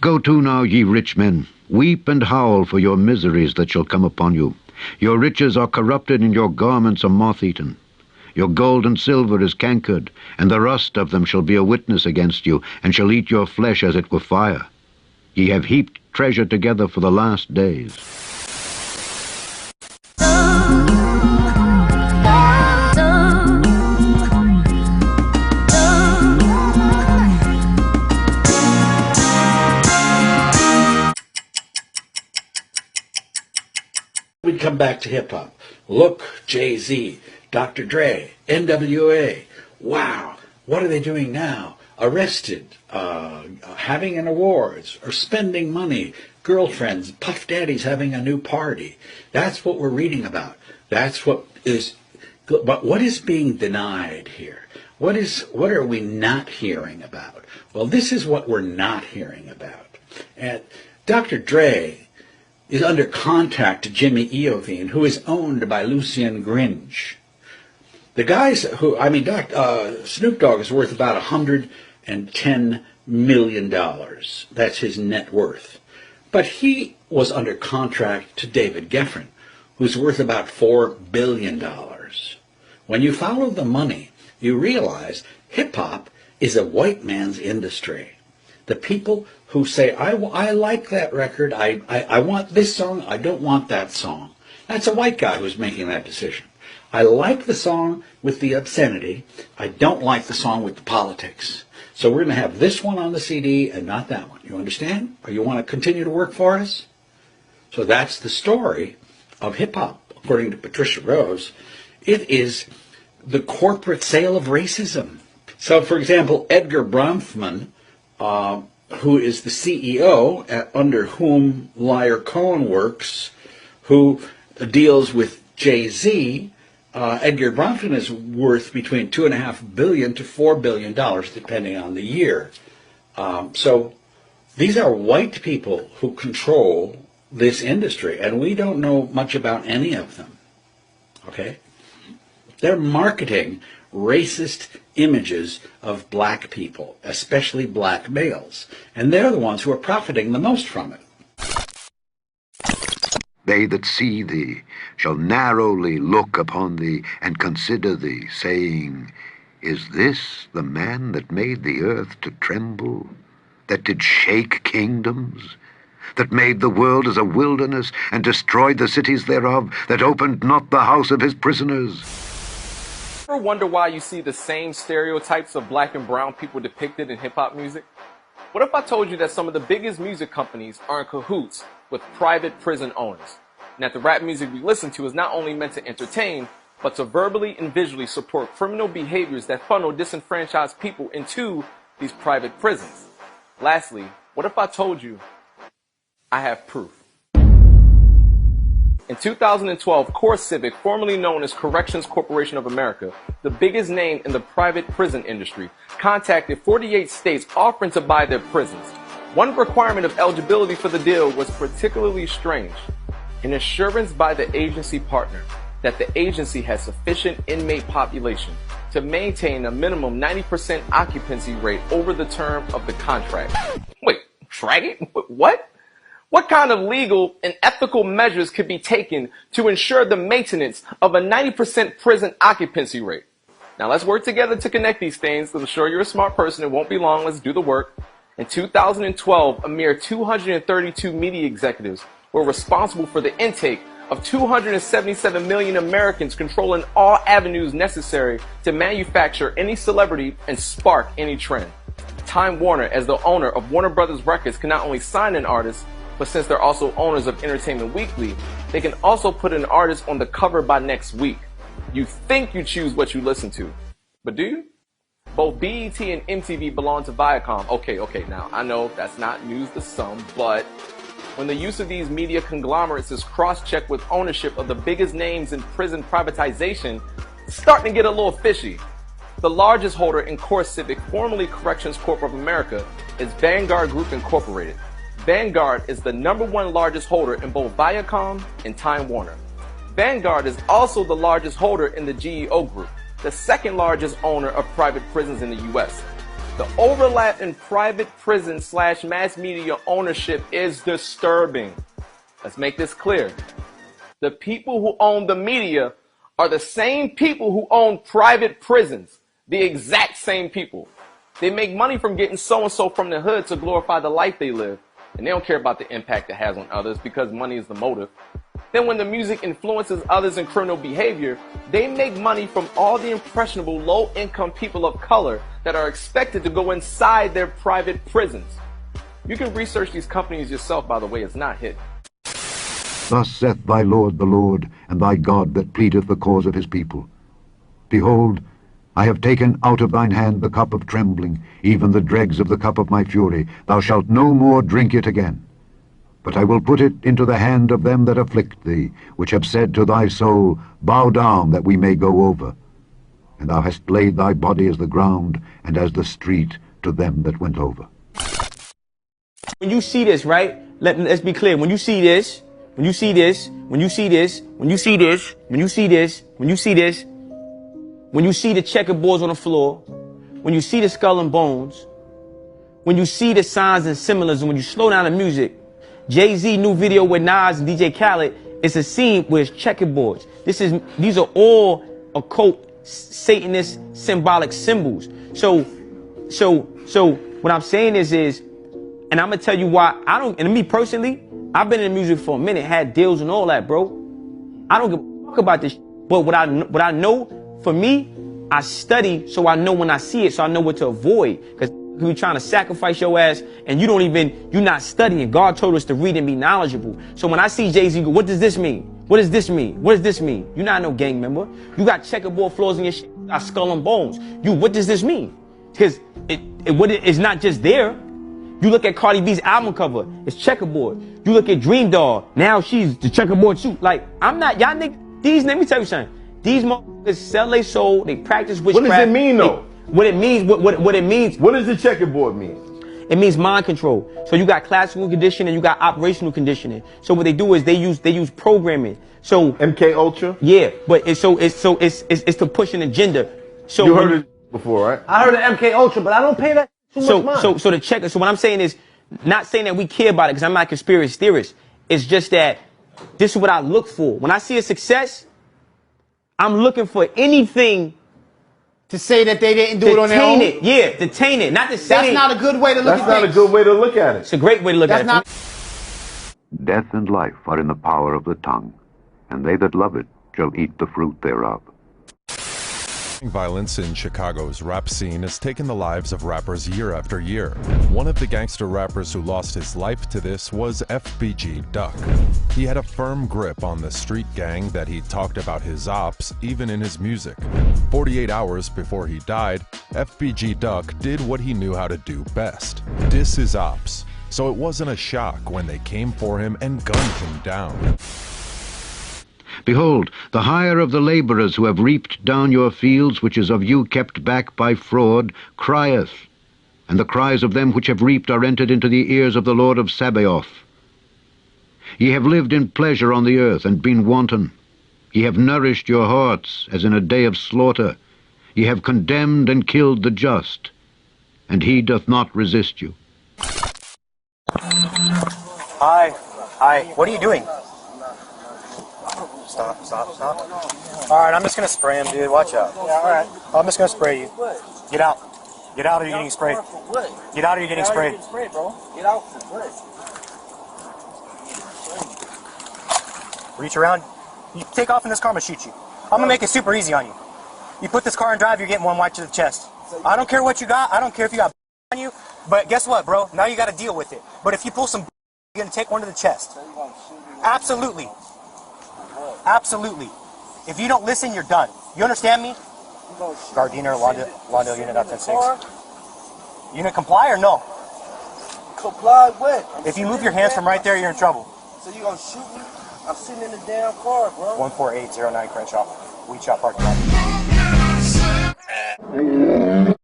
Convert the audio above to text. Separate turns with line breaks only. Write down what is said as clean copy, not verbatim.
Go to now, ye rich men, weep and howl for your miseries that shall come upon you. Your riches are corrupted, and your garments are moth-eaten. Your gold and silver is cankered, and the rust of them shall be a witness against you, and shall eat your flesh as it were fire. Ye have heaped treasure together for the last days.
We come back to hip-hop. Look, Jay-Z, Dr. Dre, NWA. Wow, what are they doing now? Arrested, having an awards, or spending money, girlfriends, Puff Daddy's having a new party. That's what we're reading about. That's what is, but what is being denied here? What are we not hearing about? Well, this is what we're not hearing about. And Dr. Dre is under contract to Jimmy Iovine, who is owned by Lucien Gringe. The guys who, Snoop Dogg is worth about $110 million. That's his net worth. But he was under contract to David Geffen, who's worth about $4 billion. When you follow the money, you realize hip-hop is a white man's industry. The people who say, I like that record, I want this song, I don't want that song. That's a white guy who's making that decision. I like the song with the obscenity, I don't like the song with the politics. So we're going to have this one on the CD and not that one. You understand? Or you want to continue to work for us? So that's the story of hip-hop, according to Patricia Rose. It is the corporate sale of racism. So, for example, Edgar Bronfman, who is the CEO under whom Liar Cohen works, who deals with Jay-Z, Edgar Bronfman is worth between $2.5 billion to $4 billion, depending on the year. So these are white people who control this industry, and we don't know much about any of them. Okay? They're marketing racist images of black people, especially black males. And they're the ones who are profiting the most from it.
They that see thee shall narrowly look upon thee and consider thee, saying, Is this the man that made the earth to tremble, that did shake kingdoms, that made the world as a wilderness, and destroyed the cities thereof, that opened not the house of his prisoners?
Ever wonder why you see the same stereotypes of black and brown people depicted in hip-hop music? What if I told you that some of the biggest music companies are in cahoots with private prison owners, and that the rap music we listen to is not only meant to entertain, but to verbally and visually support criminal behaviors that funnel disenfranchised people into these private prisons? Lastly, what if I told you I have proof? In 2012, CoreCivic, formerly known as Corrections Corporation of America, the biggest name in the private prison industry, contacted 48 states offering to buy their prisons. One requirement of eligibility for the deal was particularly strange: an assurance by the agency partner that the agency has sufficient inmate population to maintain a minimum 90% occupancy rate over the term of the contract. Wait, right? What? What kind of legal and ethical measures could be taken to ensure the maintenance of a 90% prison occupancy rate? Now let's work together to connect these things, because I'm sure you're a smart person. It won't be long. Let's do the work. In 2012, a mere 232 media executives were responsible for the intake of 277 million Americans, controlling all avenues necessary to manufacture any celebrity and spark any trend. Time Warner, as the owner of Warner Brothers Records, can not only sign an artist, but since they're also owners of Entertainment Weekly, they can also put an artist on the cover by next week. You think you choose what you listen to, but do you? Both BET and MTV belong to Viacom. Okay, now I know that's not news to some, but when the use of these media conglomerates is cross-checked with ownership of the biggest names in prison privatization, it's starting to get a little fishy. The largest holder in CoreCivic, formerly Corrections Corp of America, is Vanguard Group Incorporated. Vanguard is the #1 largest holder in both Viacom and Time Warner. Vanguard is also the largest holder in the GEO Group. the second largest owner of private prisons in the U.S. The overlap in private prison / mass media ownership is disturbing. Let's make this clear. The people who own the media are the same people who own private prisons. The exact same people. They make money from getting so-and-so from the hood to glorify the life they live. And they don't care about the impact it has on others because money is the motive. Then when the music influences others in criminal behavior, they make money from all the impressionable low-income people of color that are expected to go inside their private prisons. You can research these companies yourself, by the way, it's not hidden.
Thus saith thy Lord the Lord, and thy God that pleadeth the cause of his people. Behold, I have taken out of thine hand the cup of trembling, even the dregs of the cup of my fury. Thou shalt no more drink it again. But I will put it into the hand of them that afflict thee, which have said to thy soul, Bow down, that we may go over. And thou hast laid thy body as the ground, and as the street to them that went over.
When you see this, right? Let's be clear. When you see this, when you see this, when you see this, when you see this, when you see this, when you see this, when you see the checkerboards on the floor, when you see the skull and bones, when you see the signs and symbolism, when you slow down the music, Jay-Z new video with Nas and DJ Khaled, it's a scene where it's checkerboards. These are all occult, Satanist, symbolic symbols. So what I'm saying is, and I'm gonna tell you why and me personally, I've been in music for a minute, had deals and all that, bro. I don't give a fuck about this. But what I know, for me, I study so I know when I see it, so I know what to avoid. Because you're trying to sacrifice your ass and you're not studying. God told us to read and be knowledgeable. So when I see Jay-Z go, what does this mean? What does this mean? What does this mean? You're not no gang member. You got checkerboard floors in your shit. You got skull and bones. What does this mean? Because it's not just there. You look at Cardi B's album cover, it's checkerboard. You look at Dream Doll, now she's the checkerboard too. Like, I'm not, y'all niggas, let me tell you something. These motherfuckers sell their soul, they practice witchcraft.
What does it mean though?
What it means, what it means.
What does the checkerboard mean?
It means mind control. So you got classical conditioning, you got operational conditioning. So what they do is they use programming. So
MK Ultra?
Yeah, but it's to push an agenda. So
you heard it before, right?
I heard of MK Ultra, but I don't pay that too much mind.
So the checker. So what I'm saying is, not saying that we care about it because I'm not a conspiracy theorist. It's just that this is what I look for. When I see a success, I'm looking for anything
to say that they didn't do it on their own.
Detain it. Not to say
that's not a good way to look at it.
That's not a good way to look at it.
It's a great way to look at it.
Death and life are in the power of the tongue, and they that love it shall eat the fruit thereof.
Violence in Chicago's rap scene has taken the lives of rappers year after year. One of the gangster rappers who lost his life to this was FBG Duck. He had a firm grip on the street gang that he talked about his ops even in his music. 48 hours before he died, FBG Duck did what he knew how to do best: diss his ops. So it wasn't a shock when they came for him and gunned him down.
Behold, the hire of the labourers who have reaped down your fields, which is of you kept back by fraud, crieth, and the cries of them which have reaped are entered into the ears of the Lord of Sabaoth. Ye have lived in pleasure on the earth, and been wanton. Ye have nourished your hearts, as in a day of slaughter. Ye have condemned and killed the just, and he doth not resist you.
Hi, what are you doing? Stop. Alright, I'm just gonna spray him, dude. Watch out. Yeah, alright. I'm just gonna spray you. Get out. Get out or you're getting sprayed. Get out or you're getting sprayed. Get out. Reach around. You take off in this car, I'm gonna shoot you. I'm gonna make it super easy on you. You put this car in drive, you're getting one right to the chest. I don't care what you got. I don't care if you got on you. But guess what, bro? Now you gotta deal with it. But if you pull some you're gonna take one to the chest. Absolutely. Absolutely. If you don't listen, you're done. You understand me? Gardiner, Lawndale Unit 10-6. Unit comply or no?
Comply with?
If you move your hands from right there, you're in trouble.
So you gonna shoot me? I'm sitting in the damn car, bro.
14809 Crenshaw. Wheat Shop Parking Lot.